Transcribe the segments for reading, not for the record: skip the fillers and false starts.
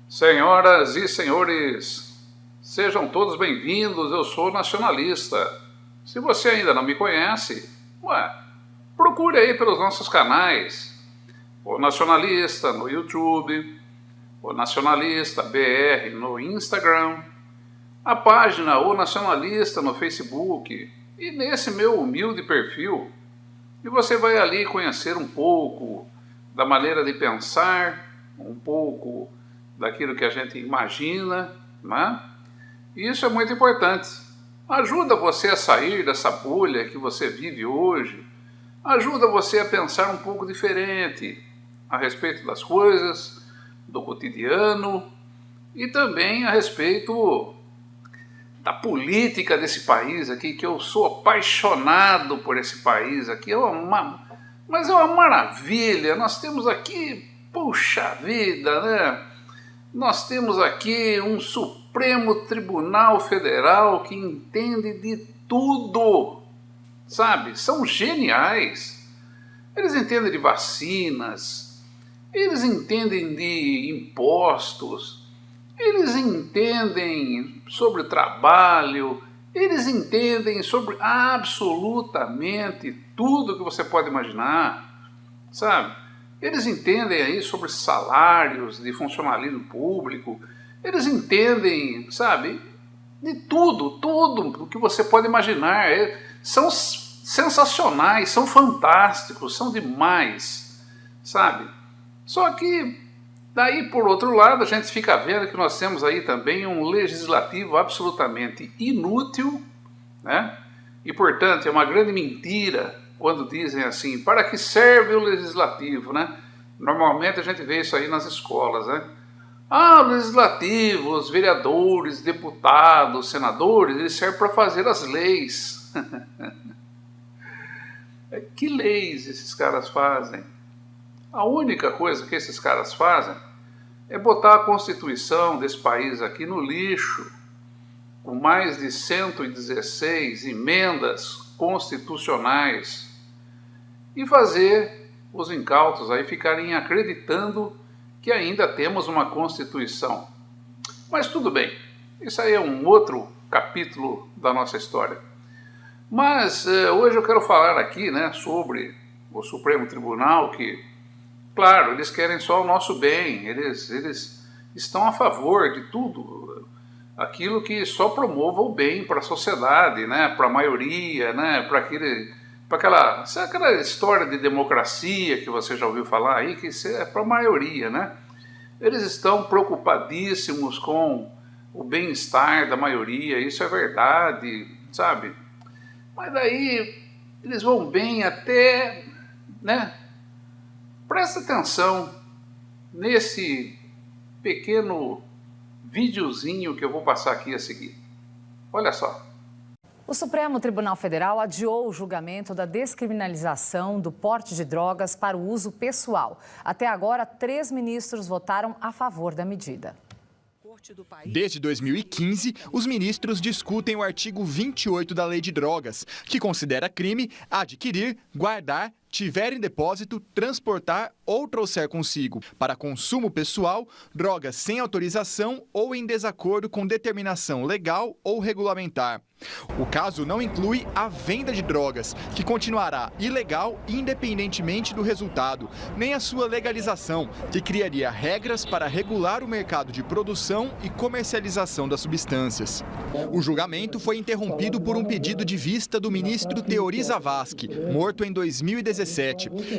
Senhoras e senhores, sejam todos bem-vindos, eu sou nacionalista. Se você ainda não me conhece, procure aí pelos nossos canais, o Nacionalista no YouTube, o Nacionalista BR no Instagram, a página O Nacionalista no Facebook e nesse meu humilde perfil. E você vai ali conhecer um pouco da maneira de pensar, um pouco daquilo que a gente imagina, né? E isso é muito importante. Ajuda você a sair dessa bolha que você vive hoje, ajuda você a pensar um pouco diferente a respeito das coisas, do cotidiano e também a respeito da política desse país aqui, que eu sou apaixonado por esse país aqui, mas é uma maravilha. Nós temos aqui, puxa vida, né? Nós temos aqui um Supremo Tribunal Federal que entende de tudo, sabe? São geniais. Eles entendem de vacinas, eles entendem de impostos, eles entendem sobre trabalho, eles entendem sobre absolutamente tudo que você pode imaginar, sabe? Eles entendem aí sobre salários de funcionalismo público, eles entendem, sabe, de tudo o que você pode imaginar. São sensacionais, são fantásticos, são demais, sabe? Só que, daí por outro lado, a gente fica vendo que nós temos aí também um legislativo absolutamente inútil, né? E, portanto, é uma grande mentira quando dizem assim, para que serve o legislativo, né? Normalmente a gente vê isso aí nas escolas, né? O legislativo, os vereadores, deputados, senadores, eles servem para fazer as leis. Que leis esses caras fazem? A única coisa que esses caras fazem é botar a Constituição desse país aqui no lixo, com mais de 116 emendas constitucionais, e fazer os incautos aí ficarem acreditando que ainda temos uma Constituição. Mas tudo bem, isso aí é um outro capítulo da nossa história. Mas hoje eu quero falar aqui, né, sobre o Supremo Tribunal, que, claro, eles querem só o nosso bem, eles estão a favor de tudo, aquilo que só promova o bem para a sociedade, né, para a maioria, né, para aquela história de democracia que você já ouviu falar aí, que isso é para a maioria, né? Eles estão preocupadíssimos com o bem-estar da maioria, isso é verdade, sabe? Mas daí eles vão bem até, né? Presta atenção nesse pequeno videozinho que eu vou passar aqui a seguir. Olha só. O Supremo Tribunal Federal adiou o julgamento da descriminalização do porte de drogas para o uso pessoal. Até agora, 3 ministros votaram a favor da medida. Desde 2015, os ministros discutem o artigo 28 da Lei de Drogas, que considera crime adquirir, guardar, tiver em depósito, transportar ou trouxer consigo, para consumo pessoal, drogas sem autorização ou em desacordo com determinação legal ou regulamentar. O caso não inclui a venda de drogas, que continuará ilegal independentemente do resultado, nem a sua legalização, que criaria regras para regular o mercado de produção e comercialização das substâncias. O julgamento foi interrompido por um pedido de vista do ministro Teori Zavascki, morto em 2017.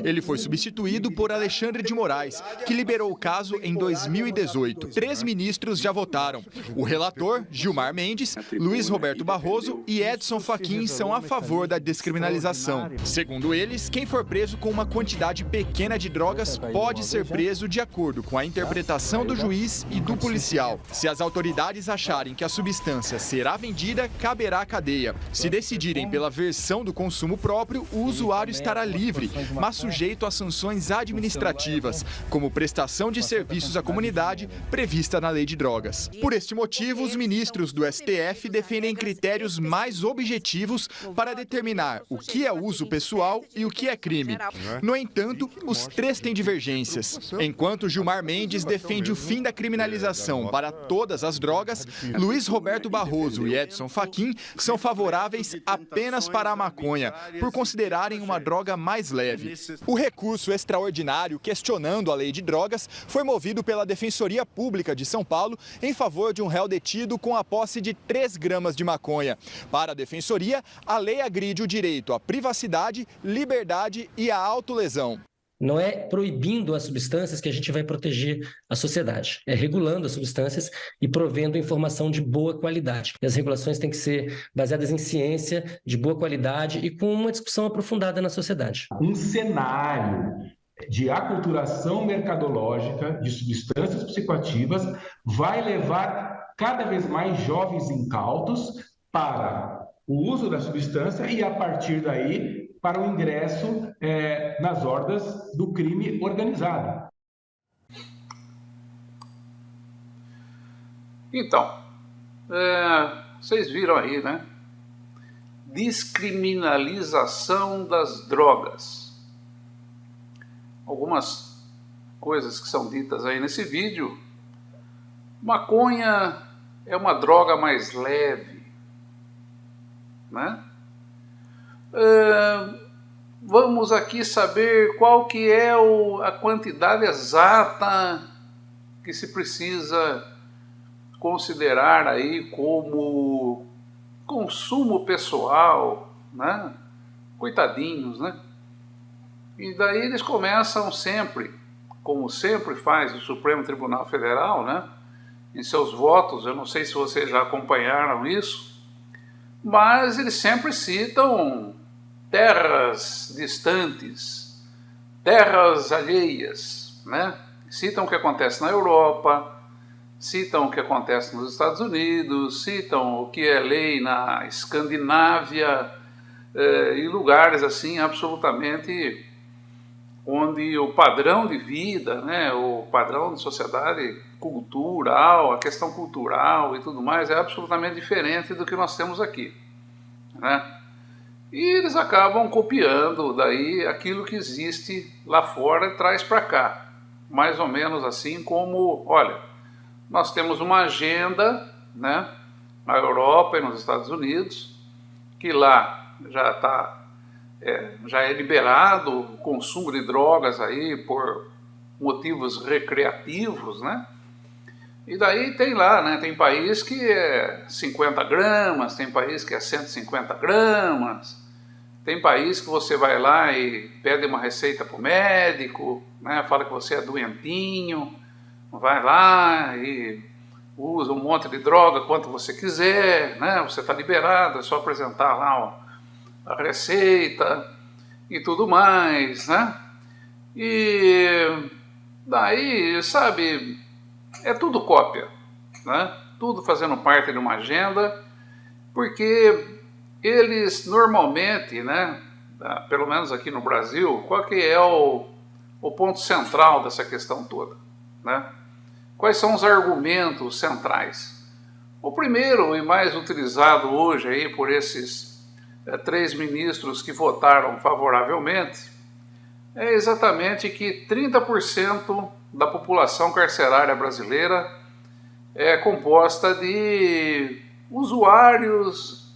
Ele foi substituído por Alexandre de Moraes, que liberou o caso em 2018. 3 ministros já votaram. O relator, Gilmar Mendes, Luiz Roberto Barroso e Edson Fachin são a favor da descriminalização. Segundo eles, quem for preso com uma quantidade pequena de drogas pode ser preso de acordo com a interpretação do juiz e do policial. Se as autoridades acharem que a substância será vendida, caberá cadeia. Se decidirem pela versão do consumo próprio, o usuário estará livre, mas sujeito a sanções administrativas, como prestação de serviços à comunidade prevista na Lei de Drogas. Por este motivo, os ministros do STF defendem critérios critérios mais objetivos para determinar o que é uso pessoal e o que é crime. No entanto, os três têm divergências. Enquanto Gilmar Mendes defende o fim da criminalização para todas as drogas, Luiz Roberto Barroso e Edson Fachin são favoráveis apenas para a maconha, por considerarem uma droga mais leve. O recurso extraordinário questionando a lei de drogas foi movido pela Defensoria Pública de São Paulo em favor de um réu detido com a posse de 3 gramas de maconha. Para a Defensoria, a lei agride o direito à privacidade, liberdade e à autolesão. Não é proibindo as substâncias que a gente vai proteger a sociedade, é regulando as substâncias e provendo informação de boa qualidade. E as regulações têm que ser baseadas em ciência, de boa qualidade e com uma discussão aprofundada na sociedade. Um cenário de aculturação mercadológica de substâncias psicoativas vai levar cada vez mais jovens incautos para o uso da substância e, a partir daí, para o ingresso nas hordas do crime organizado. Então, vocês viram aí, né? Descriminalização das drogas. Algumas coisas que são ditas aí nesse vídeo. Maconha é uma droga mais leve, né? Vamos aqui saber qual que é a quantidade exata que se precisa considerar aí como consumo pessoal, né? Coitadinhos, né? E daí eles começam sempre, como sempre faz o Supremo Tribunal Federal, né? Em seus votos, eu não sei se vocês já acompanharam isso, mas eles sempre citam terras distantes, terras alheias, né? Citam o que acontece na Europa, citam o que acontece nos Estados Unidos, citam o que é lei na Escandinávia, e lugares assim absolutamente onde o padrão de vida, né, o padrão de sociedade cultural, a questão cultural e tudo mais é absolutamente diferente do que nós temos aqui, né? E eles acabam copiando daí aquilo que existe lá fora e traz para cá. Mais ou menos assim como, olha, nós temos uma agenda, né, na Europa e nos Estados Unidos, que lá já é liberado o consumo de drogas aí por motivos recreativos, né? E daí tem lá, né, tem país que é 50 gramas, tem país que é 150 gramas, tem país que você vai lá e pede uma receita para o médico, né, fala que você é doentinho, vai lá e usa um monte de droga quanto você quiser, né, você está liberado, é só apresentar lá a receita e tudo mais, né? E daí, sabe, é tudo cópia, né? Tudo fazendo parte de uma agenda, porque eles normalmente, né, pelo menos aqui no Brasil, qual que é o ponto central dessa questão toda, né? Quais são os argumentos centrais? O primeiro e mais utilizado hoje aí por esses 3 ministros que votaram favoravelmente é exatamente que 30% da população carcerária brasileira é composta de usuários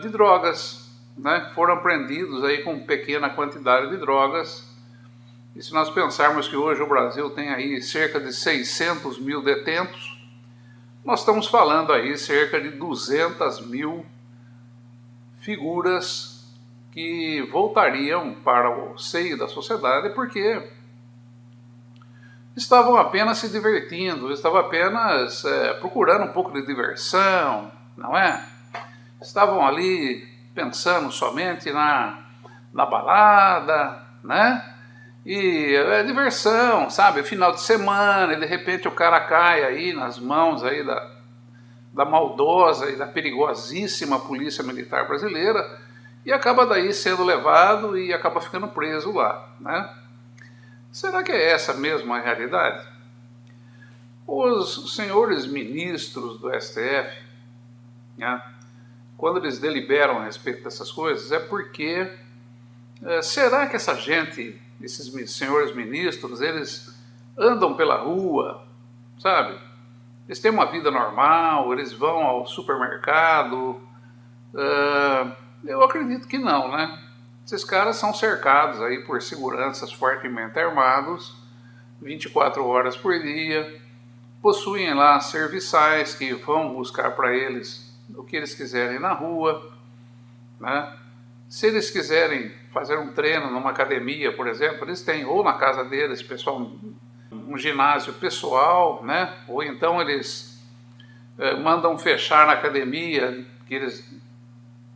de drogas, né? Foram apreendidos aí com pequena quantidade de drogas. E se nós pensarmos que hoje o Brasil tem aí cerca de 600 mil detentos, nós estamos falando aí cerca de 200 mil figuras que voltariam para o seio da sociedade porque estavam apenas se divertindo, estavam apenas procurando um pouco de diversão, não é? Estavam ali pensando somente na balada, né? E é diversão, sabe? Final de semana, e de repente o cara cai aí nas mãos aí da maldosa e da perigosíssima Polícia Militar Brasileira e acaba daí sendo levado e acaba ficando preso lá, né? Será que é essa mesmo a realidade? Os senhores ministros do STF né? Quando eles deliberam a respeito dessas coisas, é porque será que essa gente, esses senhores ministros, eles andam pela rua, sabe? Eles têm uma vida normal, eles vão ao supermercado? Eu acredito que não, né? Esses caras são cercados aí por seguranças fortemente armados, 24 horas por dia, possuem lá serviçais que vão buscar para eles o que eles quiserem na rua, né? Se eles quiserem fazer um treino numa academia, por exemplo, eles têm, ou na casa deles, pessoal, um ginásio pessoal, né? Ou então eles mandam fechar na academia, que eles,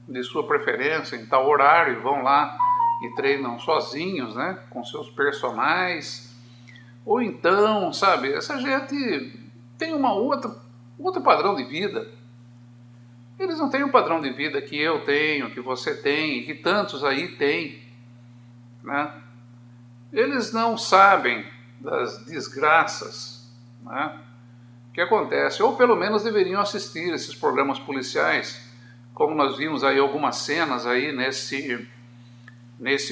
de sua preferência, em tal horário, e vão lá e treinam sozinhos, né? Com seus personagens. Ou então, sabe, essa gente tem outro padrão de vida. Eles não têm o padrão de vida que eu tenho, que você tem, que tantos aí têm, né? Eles não sabem das desgraças, né, que acontecem, ou pelo menos deveriam assistir esses programas policiais, como nós vimos aí algumas cenas aí nesse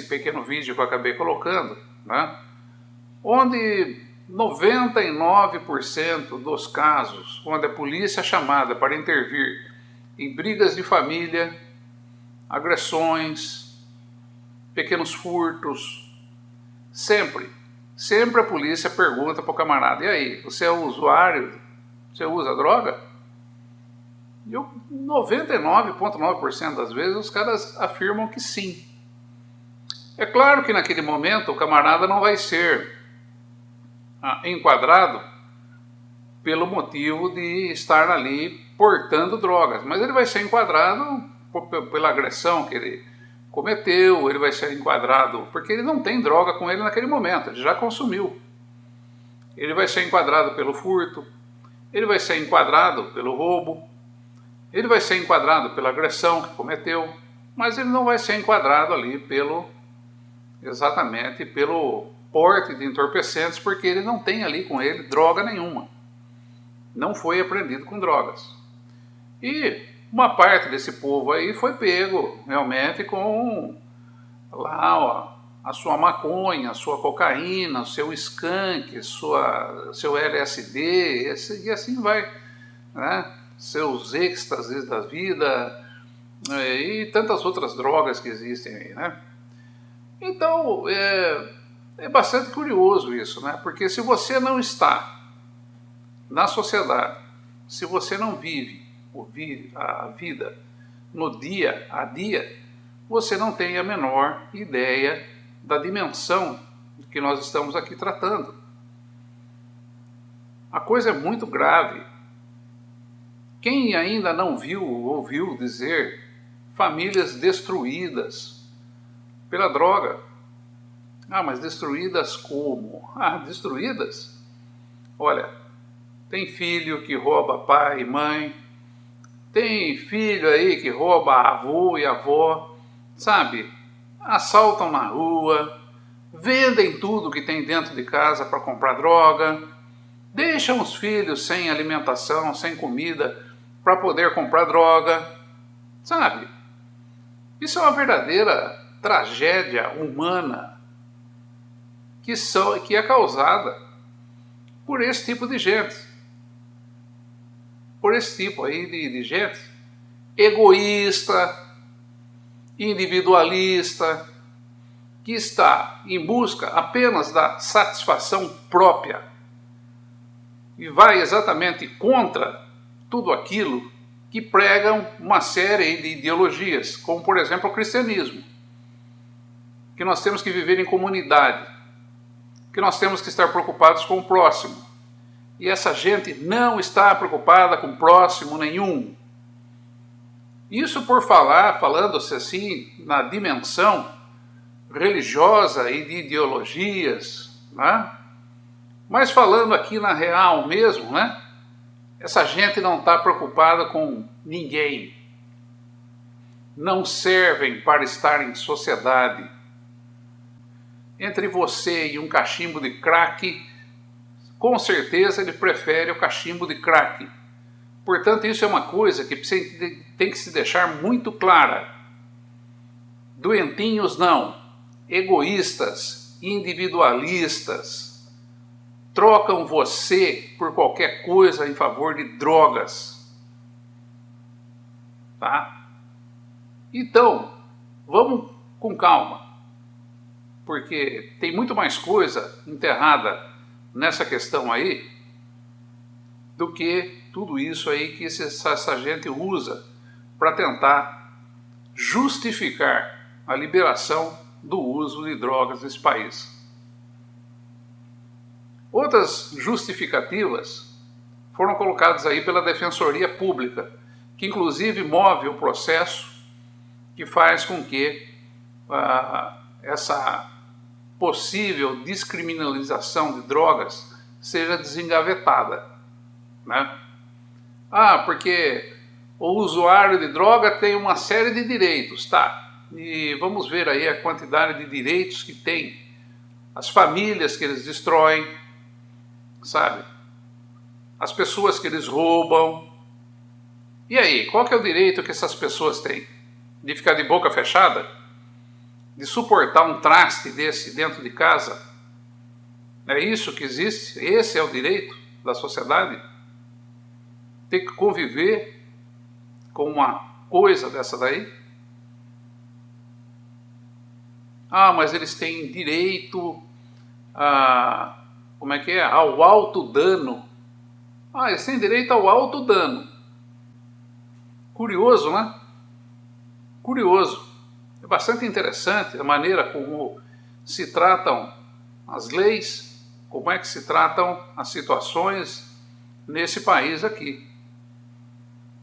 pequeno vídeo que eu acabei colocando, né, onde 99% dos casos onde a polícia é chamada para intervir em brigas de família, agressões, pequenos furtos, sempre a polícia pergunta para o camarada: e aí, você é usuário? Você usa droga? E 99,9% das vezes os caras afirmam que sim. É claro que naquele momento o camarada não vai ser enquadrado pelo motivo de estar ali portando drogas, mas ele vai ser enquadrado pela agressão que ele cometeu, ele vai ser enquadrado porque ele não tem droga com ele naquele momento, ele já consumiu. Ele vai ser enquadrado pelo furto, ele vai ser enquadrado pelo roubo, ele vai ser enquadrado pela agressão que cometeu, mas ele não vai ser enquadrado ali exatamente pelo porte de entorpecentes, porque ele não tem ali com ele droga nenhuma. Não foi apreendido com drogas. E uma parte desse povo aí foi pego realmente com lá a sua maconha, a sua cocaína, o seu skunk, seu LSD, e assim vai, né? Seus êxtases da vida e tantas outras drogas que existem aí, né? Então, é bastante curioso isso, né? Porque se você não está na sociedade, se você não vive a vida no dia a dia, você não tem a menor ideia da dimensão que nós estamos aqui tratando. A coisa é muito grave. Quem ainda não viu ou ouviu dizer famílias destruídas pela droga? Mas destruídas como? Destruídas? Olha, tem filho que rouba pai e mãe, tem filho aí que rouba avô e avó, sabe? Assaltam na rua, vendem tudo que tem dentro de casa para comprar droga, deixam os filhos sem alimentação, sem comida para poder comprar droga, sabe? Isso é uma verdadeira tragédia humana que é causada por esse tipo de gente. Por esse tipo aí de gente egoísta, individualista, que está em busca apenas da satisfação própria e vai exatamente contra tudo aquilo que pregam uma série de ideologias, como por exemplo o cristianismo, que nós temos que viver em comunidade, que nós temos que estar preocupados com o próximo. E essa gente não está preocupada com próximo nenhum. Isso falando-se assim, na dimensão religiosa e de ideologias, né? Mas falando aqui na real mesmo, né? Essa gente não está preocupada com ninguém. Não servem para estar em sociedade. Entre você e um cachimbo de crack, com certeza ele prefere o cachimbo de crack, Portanto, isso é uma coisa que tem que se deixar muito clara. Doentinhos não, egoístas, individualistas, trocam você por qualquer coisa em favor de drogas. Tá? Então, vamos com calma, porque tem muito mais coisa enterrada nessa questão aí do que tudo isso aí que essa gente usa para tentar justificar a liberação do uso de drogas nesse país. Outras justificativas foram colocadas aí pela Defensoria Pública, que inclusive move o processo que faz com que essa possível descriminalização de drogas seja desengavetada, né? Porque o usuário de droga tem uma série de direitos, tá? E vamos ver aí a quantidade de direitos que tem, as famílias que eles destroem, sabe? As pessoas que eles roubam. E aí, qual que é o direito que essas pessoas têm? De ficar de boca fechada? De suportar um traste desse dentro de casa? É isso que existe? Esse é o direito da sociedade? Ter que conviver com uma coisa dessa daí? Mas eles têm direito a... como é que é? Ao alto dano. Eles têm direito ao alto dano. Curioso, né? Curioso. É bastante interessante a maneira como se tratam as leis, como é que se tratam as situações nesse país aqui.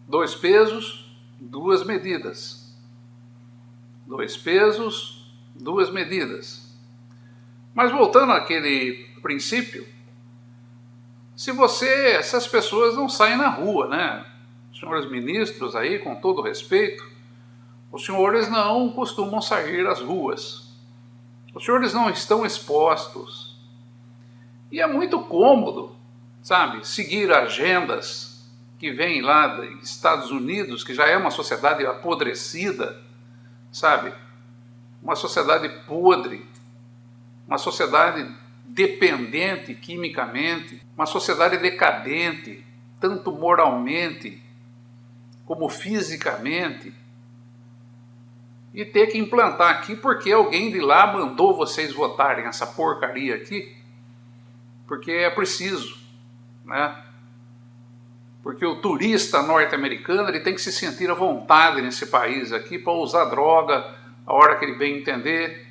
2 pesos, 2 medidas. 2 pesos, 2 medidas. Mas voltando àquele princípio, se essas pessoas não saem na rua, né? Senhores ministros aí, com todo respeito, os senhores não costumam sair às ruas. Os senhores não estão expostos. E é muito cômodo, sabe, seguir agendas que vêm lá dos Estados Unidos, que já é uma sociedade apodrecida, sabe? Uma sociedade podre, uma sociedade dependente quimicamente, uma sociedade decadente, tanto moralmente como fisicamente, e ter que implantar aqui porque alguém de lá mandou vocês votarem essa porcaria aqui, porque é preciso, né? Porque o turista norte-americano ele tem que se sentir à vontade nesse país aqui para usar droga a hora que ele bem entender,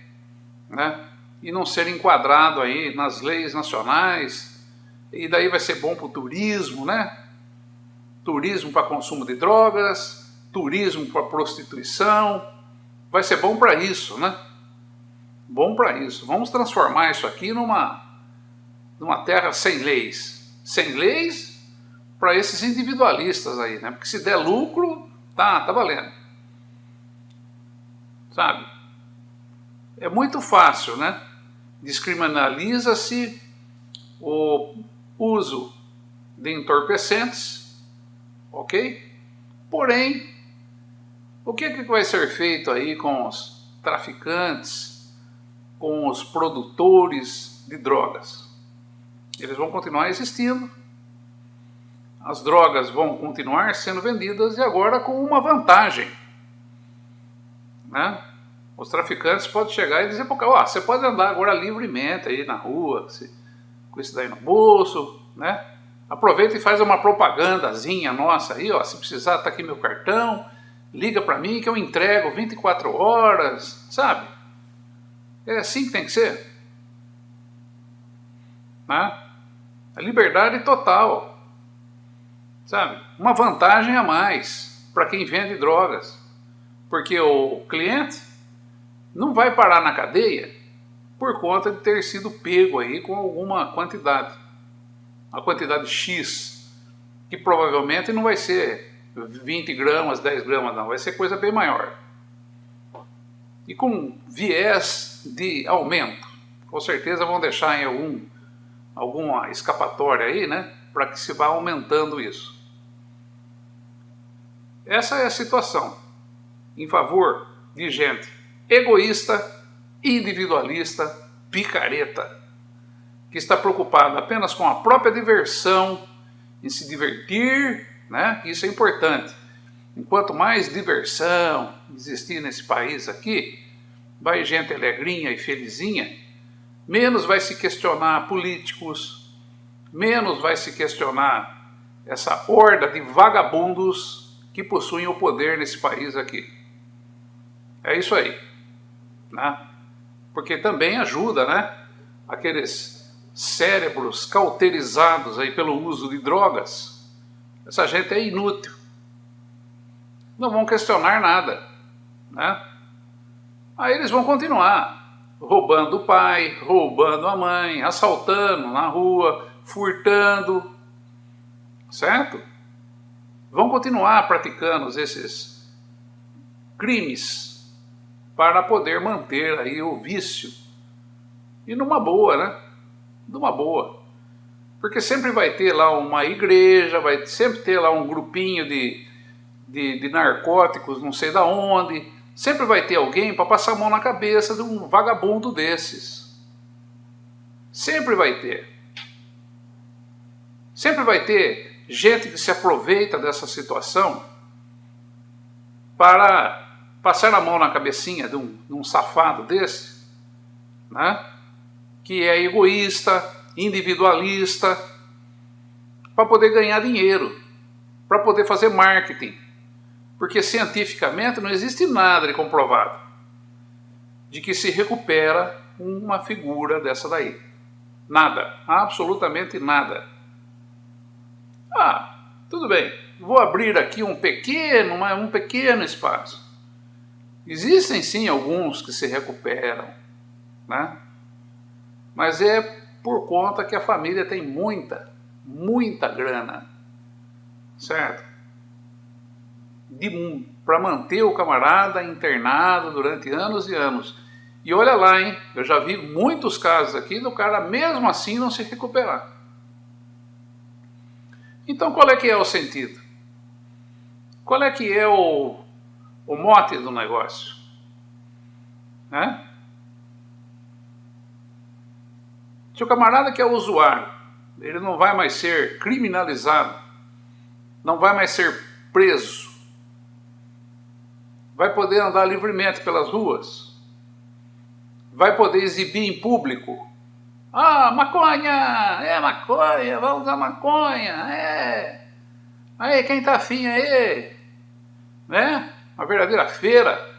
né? E não ser enquadrado aí nas leis nacionais, e daí vai ser bom para o turismo, né? Turismo para consumo de drogas, turismo para prostituição, vai ser bom para isso, né? Bom para isso. Vamos transformar isso aqui numa terra sem leis. Sem leis para esses individualistas aí, né? Porque se der lucro, tá valendo. Sabe? É muito fácil, né? Descriminaliza-se o uso de entorpecentes, ok? Porém, o que vai ser feito aí com os traficantes, com os produtores de drogas? Eles vão continuar existindo, as drogas vão continuar sendo vendidas e agora com uma vantagem, né? Os traficantes podem chegar e dizer para o cara, você pode andar agora livremente aí na rua, com isso daí no bolso, né? Aproveita e faz uma propagandazinha nossa aí, se precisar, tá aqui meu cartão, liga para mim que eu entrego 24 horas, sabe? É assim que tem que ser, né? A liberdade total, sabe? Uma vantagem a mais para quem vende drogas, porque o cliente não vai parar na cadeia por conta de ter sido pego aí com alguma quantidade, uma quantidade X, que provavelmente não vai ser 20 gramas, 10 gramas, não, vai ser coisa bem maior. E com viés de aumento, com certeza vão deixar em alguma escapatória aí, né, para que se vá aumentando isso. Essa é a situação em favor de gente egoísta, individualista, picareta, que está preocupada apenas com a própria diversão, em se divertir, né? Isso é importante. Enquanto mais diversão existir nesse país aqui, vai gente alegrinha e felizinha, menos vai se questionar políticos, menos vai se questionar essa horda de vagabundos que possuem o poder nesse país aqui. É isso aí, né? Porque também ajuda, né? Aqueles cérebros cauterizados aí pelo uso de drogas. Essa gente é inútil. Não vão questionar nada, né? Aí eles vão continuar roubando o pai, roubando a mãe, assaltando na rua, furtando, certo? Vão continuar praticando esses crimes para poder manter aí o vício. E numa boa, né? Numa boa. Porque sempre vai ter lá uma igreja, vai sempre ter lá um grupinho de narcóticos, não sei da onde. Sempre vai ter alguém para passar a mão na cabeça de um vagabundo desses. Sempre vai ter. Sempre vai ter gente que se aproveita dessa situação para passar a mão na cabecinha de um safado desse, né? Que é egoísta, individualista, para poder ganhar dinheiro, para poder fazer marketing. Porque cientificamente não existe nada de comprovado de que se recupera uma figura dessa daí. Nada, absolutamente nada. Ah, tudo bem, vou abrir aqui um pequeno espaço. Existem sim alguns que se recuperam, né? Mas é por conta que a família tem muita grana, certo? Para manter o camarada internado durante anos e anos. E olha lá, hein? Eu já vi muitos casos aqui do cara mesmo assim não se recuperar. Então qual é que é o sentido? Qual é que é o mote do negócio? Né? Se o camarada que é usuário, ele não vai mais ser criminalizado, não vai mais ser preso, vai poder andar livremente pelas ruas, vai poder exibir em público. Ah, maconha, vamos usar maconha, Aí, quem tá afim aí? Né? Uma verdadeira feira.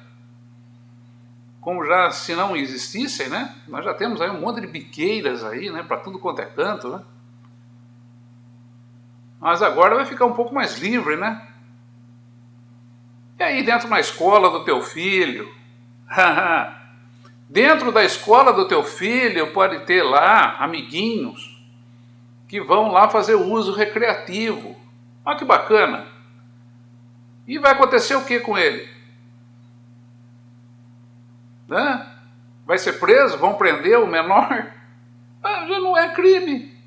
Como já, se não existissem, né? Nós já temos aí um monte de biqueiras aí, né? Para tudo quanto é canto, né? Mas agora vai ficar um pouco mais livre, né? E aí dentro da escola do teu filho, dentro da escola do teu filho pode ter lá amiguinhos que vão lá fazer uso recreativo. Olha que bacana. E vai acontecer o que com ele? Né? Vai ser preso? Vão prender o menor? Ah, já não é crime.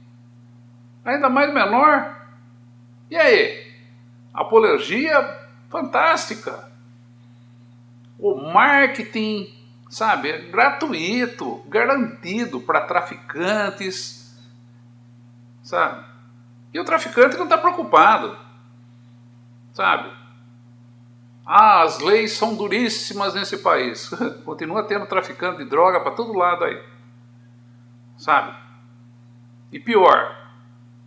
Ainda mais menor. E aí? Apologia fantástica. O marketing, sabe, é gratuito, garantido para traficantes, sabe? E o traficante não está preocupado, sabe? Ah, as leis são duríssimas nesse país. Continua tendo traficante de droga para todo lado aí, sabe? E pior,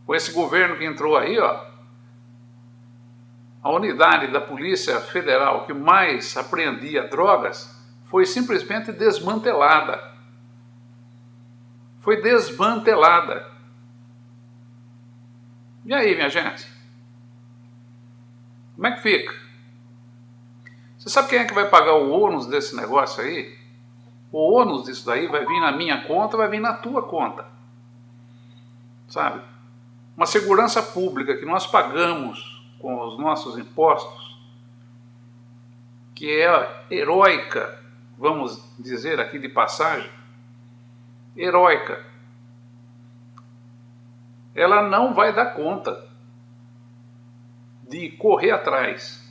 com esse governo que entrou aí, ó, a unidade da Polícia Federal que mais apreendia drogas foi simplesmente desmantelada. Foi desmantelada. E aí, minha gente? Como é que fica? Você sabe quem é que vai pagar o ônus desse negócio aí? O ônus disso daí vai vir na minha conta, vai vir na tua conta. Sabe? Uma segurança pública que nós pagamos com os nossos impostos, que é heróica, vamos dizer aqui de passagem, heróica. Ela não vai dar conta de correr atrás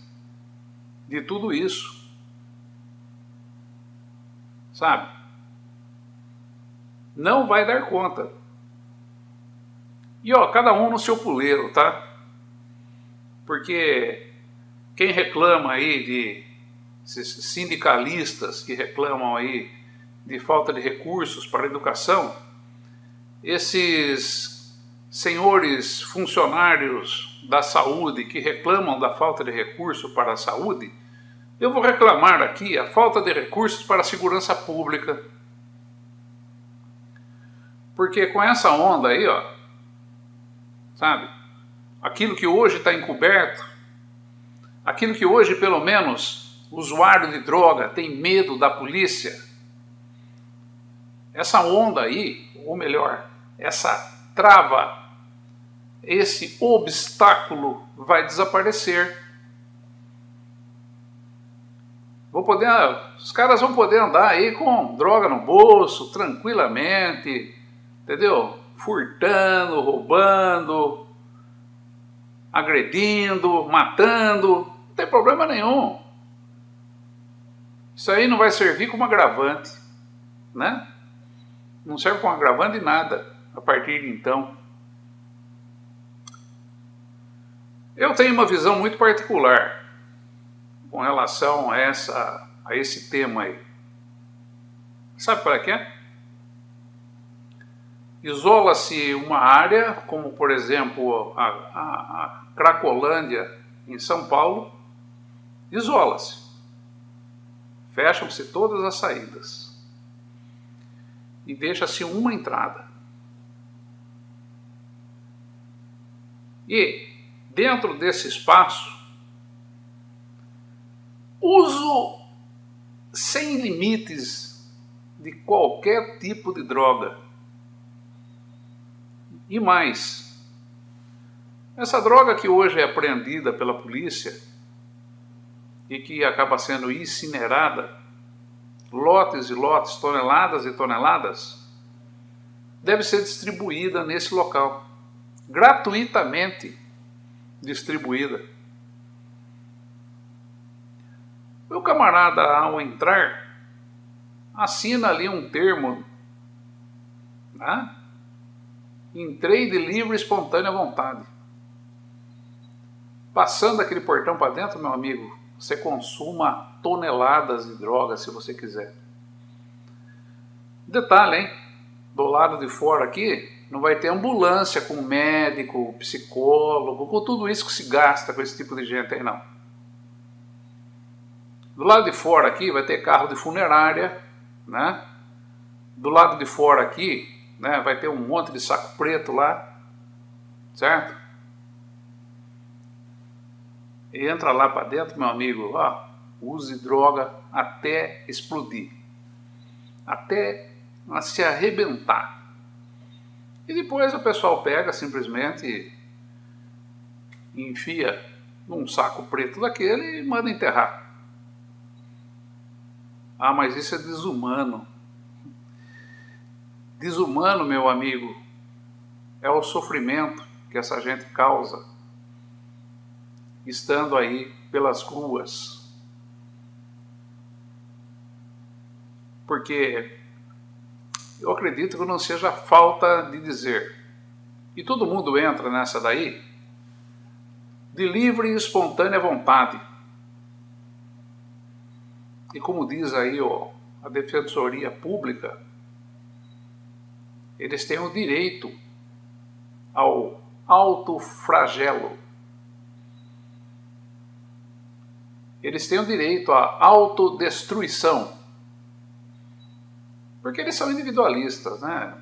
de tudo isso. Sabe? Não vai dar conta. E ó, cada um no seu puleiro, tá? Porque quem reclama aí de esses sindicalistas que reclamam aí de falta de recursos para a educação, esses senhores funcionários da saúde que reclamam da falta de recurso para a saúde, eu vou reclamar aqui a falta de recursos para a segurança pública. Porque com essa onda aí, ó, sabe, aquilo que hoje está encoberto, aquilo que hoje pelo menos o usuário de droga tem medo da polícia, essa onda aí, ou melhor, essa trava, esse obstáculo vai desaparecer. Os caras vão poder andar aí com droga no bolso, tranquilamente, entendeu? Furtando, roubando, agredindo, matando, não tem problema nenhum. Isso aí não vai servir como agravante, né? Não serve como agravante de nada a partir de então. Eu tenho uma visão muito particular com relação a esse tema aí. Sabe para quê? Isola-se uma área, como por exemplo a Cracolândia em São Paulo, isola-se. Fecham-se todas as saídas. E deixa-se uma entrada. E dentro desse espaço, uso sem limites de qualquer tipo de droga. E mais, essa droga que hoje é apreendida pela polícia e que acaba sendo incinerada, lotes e lotes, toneladas e toneladas, deve ser distribuída nesse local, gratuitamente distribuída. O camarada, ao entrar, assina ali um termo, né? Entrei de livre e espontânea vontade. Passando aquele portão para dentro, meu amigo, você consuma toneladas de drogas se você quiser. Detalhe, hein? Do lado de fora aqui, não vai ter ambulância com médico, psicólogo, com tudo isso que se gasta com esse tipo de gente aí, não. Do lado de fora aqui vai ter carro de funerária, né? Do lado de fora aqui, né, vai ter um monte de saco preto lá, certo? E entra lá para dentro, meu amigo, ó, use droga até explodir, até se arrebentar. E depois o pessoal pega simplesmente e enfia num saco preto daquele e manda enterrar. Ah, mas isso é desumano. Desumano, meu amigo, é o sofrimento que essa gente causa estando aí pelas ruas. Porque eu acredito que não seja falta de dizer. E todo mundo entra nessa daí de livre e espontânea vontade. E como diz aí a Defensoria Pública, eles têm o direito ao autoflagelo. Eles têm o direito à autodestruição. Porque eles são individualistas, né?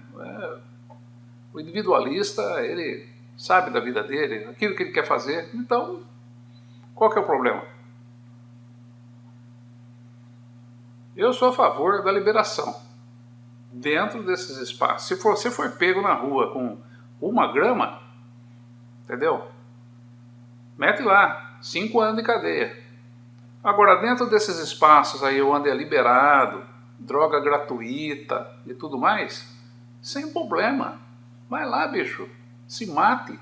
O individualista, ele sabe da vida dele, aquilo que ele quer fazer. Então, qual que é o problema? Eu sou a favor da liberação dentro desses espaços. Se você for pego na rua com 1 grama, entendeu? Mete lá, 5 anos de cadeia. Agora, dentro desses espaços aí onde é liberado, droga gratuita e tudo mais, sem problema. Vai lá, bicho, se mate.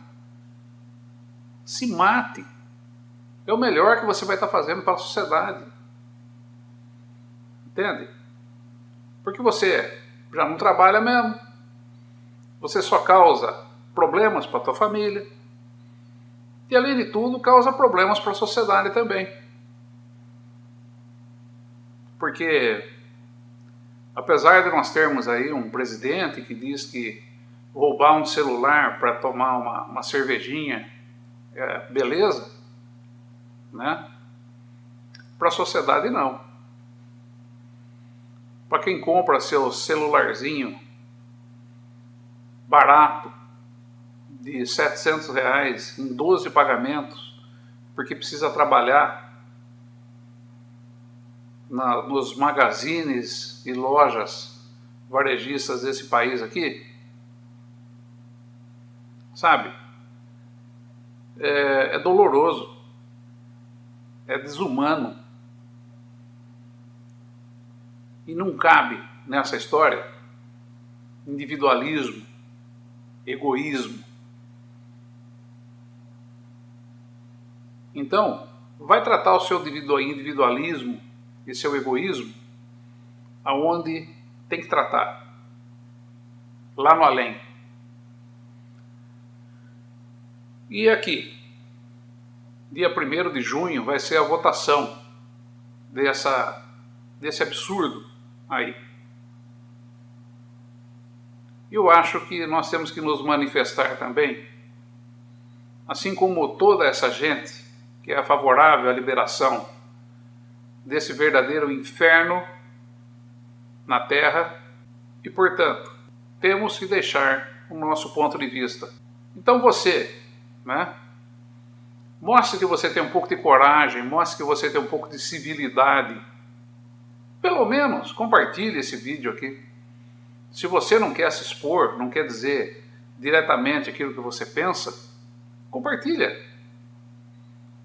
Se mate. é o melhor que você vai estar fazendo para a sociedade. Entende? Porque você já não trabalha mesmo. Você só causa problemas para a tua família. E além de tudo, causa problemas para a sociedade também. Porque, apesar de nós termos aí um presidente que diz que roubar um celular para tomar uma cervejinha é beleza, né? Para a sociedade não. Para quem compra seu celularzinho barato, de R$700 em 12 pagamentos, porque precisa trabalhar nos magazines e lojas varejistas desse país aqui, sabe? É doloroso, é desumano. E não cabe nessa história individualismo, egoísmo. Então, vai tratar o seu individualismo e seu egoísmo aonde tem que tratar, lá no além. E aqui, dia 1º de junho, vai ser a votação desse absurdo aí. Eu acho que nós temos que nos manifestar também, assim como toda essa gente que é favorável à liberação desse verdadeiro inferno na Terra, e, portanto, temos que deixar o nosso ponto de vista. Então você, né, mostre que você tem um pouco de coragem, mostre que você tem um pouco de civilidade. Pelo menos compartilhe esse vídeo aqui. Se você não quer se expor, não quer dizer diretamente aquilo que você pensa, compartilha.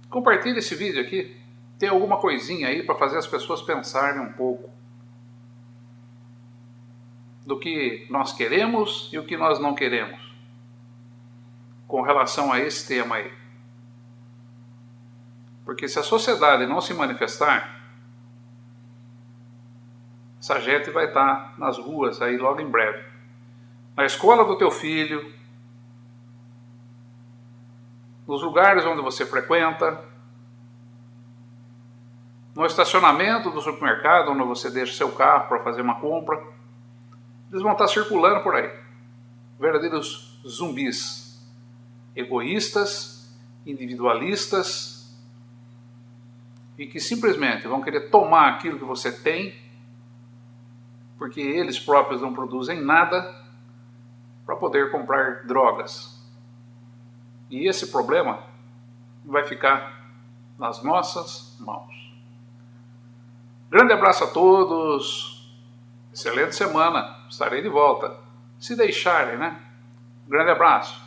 Compartilhe esse vídeo aqui. Tem alguma coisinha aí para fazer as pessoas pensarem um pouco do que nós queremos e o que nós não queremos com relação a esse tema aí. Porque se a sociedade não se manifestar, essa gente vai estar nas ruas aí logo em breve. Na escola do teu filho, nos lugares onde você frequenta, no estacionamento do supermercado, onde você deixa seu carro para fazer uma compra, eles vão estar circulando por aí. Verdadeiros zumbis, egoístas, individualistas, e que simplesmente vão querer tomar aquilo que você tem, porque eles próprios não produzem nada, para poder comprar drogas. E esse problema vai ficar nas nossas mãos. Grande abraço a todos, excelente semana, estarei de volta, se deixarem, né? Grande abraço.